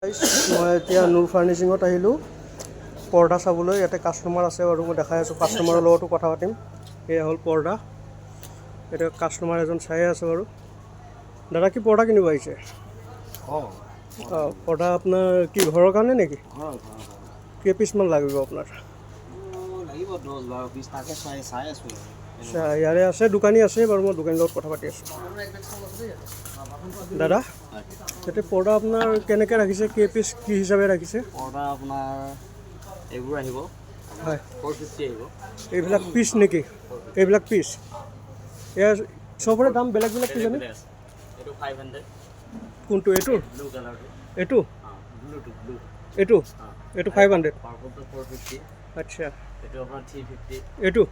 মই এতিয়া নুৰ ফাৰ্নিচিঙত আহিলোঁ পৰ্দা চাবলৈ। ইয়াতে কাষ্টমাৰ আছে বাৰু, মই দেখাই আছোঁ। কাষ্টমাৰৰ লগতো কথা পাতিম। এয়া হ'ল পৰ্দা। এতিয়া কাষ্টমাৰ এজন চাই আছে বাৰু। দাদা কি পৰ্দা কিনিব আহিছে? অঁ, পৰ্দা আপোনাৰ কি ঘৰৰ কাৰণে নেকি? কেই পিচমান লাগিব আপোনাৰ? লাগিব 10-12 পিচ, তাকে চাই আছোঁ। আচ্ছা, ইয়াৰে আছে, দোকানী আছে বাৰু, মই দোকানীৰ লগত কথা পাতি আছোঁ। দাদা ইয়াতে পৰ্দা আপোনাৰ কেনেকৈ ৰাখিছে, কেই পিচ কি হিচাপে ৰাখিছে? পৰ্দা আপোনাৰ এইবোৰ আহিব, হয়, 450 আহিব। এইবিলাক পিচ নেকি? এইবিলাক পিচ? ইয়াৰ চবৰে দাম বেলেগ বেলেগ কিজানি? এইটো 500। কোনটো? এইটো ব্লু কালাৰটো? এইটো ব্লু এইটো এইটো 500। পাৰ্পলটো 450। আচ্ছা, এইটো আপোনাৰ 350। এইটো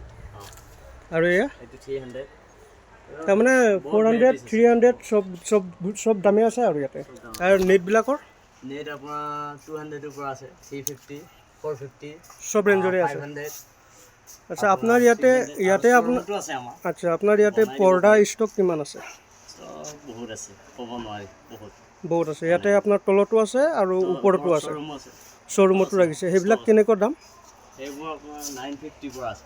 আৰু এয়া এইটো 300। তাৰমানে 400, 300 চব দামে আছে আৰু ইয়াতে। আৰু নেটবিলাকৰ নেট আপোনাৰ 200ৰ পৰা আছে, 350, 450, চব ৰেঞ্জৰে আছে। 500। আচ্ছা, আপোনাৰ ইয়াতে আপোনাৰ আছে আমাৰ। আচ্ছা, আপোনাৰ ইয়াতে পৰ্দা ষ্টক কিমান আছে? বহুত আছে, ক'ব নোৱাৰি, বহুত আছে। ইয়াতে আপোনাৰ তলতো আছে আৰু ওপৰতো আছে, শ্ব'ৰুমতো ৰাখিছে। সেইবিলাক কেনেকুৱা দাম? সেইবোৰ আপোনাৰ 950 পৰা আছে।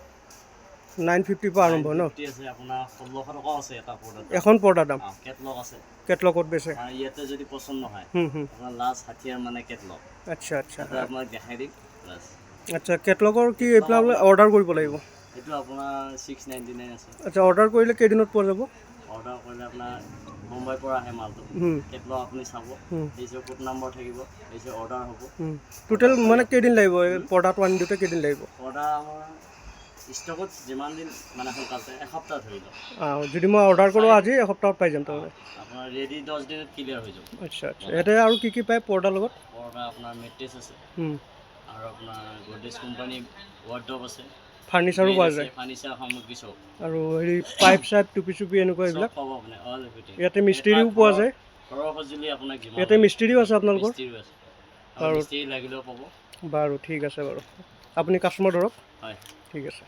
950 পৰা আৰম্ভ ন? 950 আছে, আপোনাৰ 1600 টকা আছে এটা পৰ্দাত। এখন পৰ্দাৰ দাম কেটলগ আছে, কেটলগত বেচে। ইয়াতে যদি পচন্দ নহয় আপোনাৰ লাষ্ট 60 মানে কেটলগ। আচ্ছা আচ্ছা, আপোনাক দেখাই দিম। আচ্ছা, কেটলগৰ কি এইবিলাক অৰ্ডাৰ কৰিব লাগিব? এইটো আপোনাৰ 699 আছে। আচ্ছা, অৰ্ডাৰ কৰিলে কেইদিনত পোৱা যাব? অৰ্ডাৰ কৰিলে আপোনাৰ মুম্বাইৰ পৰা আহে মালটো। কেটলগ আপুনি চাব, এই যে কোড নম্বৰ থাকিব, এই যে অৰ্ডাৰ হ'ব। টোটেল মানে কেইদিন লাগিব পৰ্দাটো আনি দিওঁতে? কেইদিন লাগিব? পৰ্দা আমাৰ ষ্টকত যিমান দিন মানে সোনকালে, এসপ্তাহ ধৰি লওক। যদি মই অৰ্ডাৰ কৰোঁ আজি, এসপ্তাহত পাই যাম তাৰমানে? আপোনাৰ ৰেডি 10 দিনত ক্লিয়াৰ হৈ যাব। আচ্ছা আচ্ছা, ইয়াতে আৰু কি কি পায় পৰ্দাৰ লগত? পৰ্দা আপোনাৰ মেট্ৰেছ আছে, আৰু আপোনাৰ গডৰেজ কোম্পানী ৱাৰ্ড্ৰব আছে, ফাৰ্নিচাৰো পোৱা যায়, ফাৰ্নিচাৰ সামগ্ৰী চব। আৰু হেৰি পাইপ চাইপ, টুপি চুপি এনেকুৱা এইবিলাক পাব আপুনি, অল এভৰিথিং। ইয়াতে মিস্ত্ৰীও পোৱা যায়? ঘৰৰ সঁজুলি আপোনাক যিমান ইয়াতে মিস্ত্ৰীও আছে আপোনালোকৰ? মিস্ত্ৰীও আছে, আৰু মিস্ত্ৰী লাগিলেও পাব। বাৰু ঠিক আছে বাৰু, আপুনি কাষ্টমাৰ ধৰক। হয়, ঠিক আছে।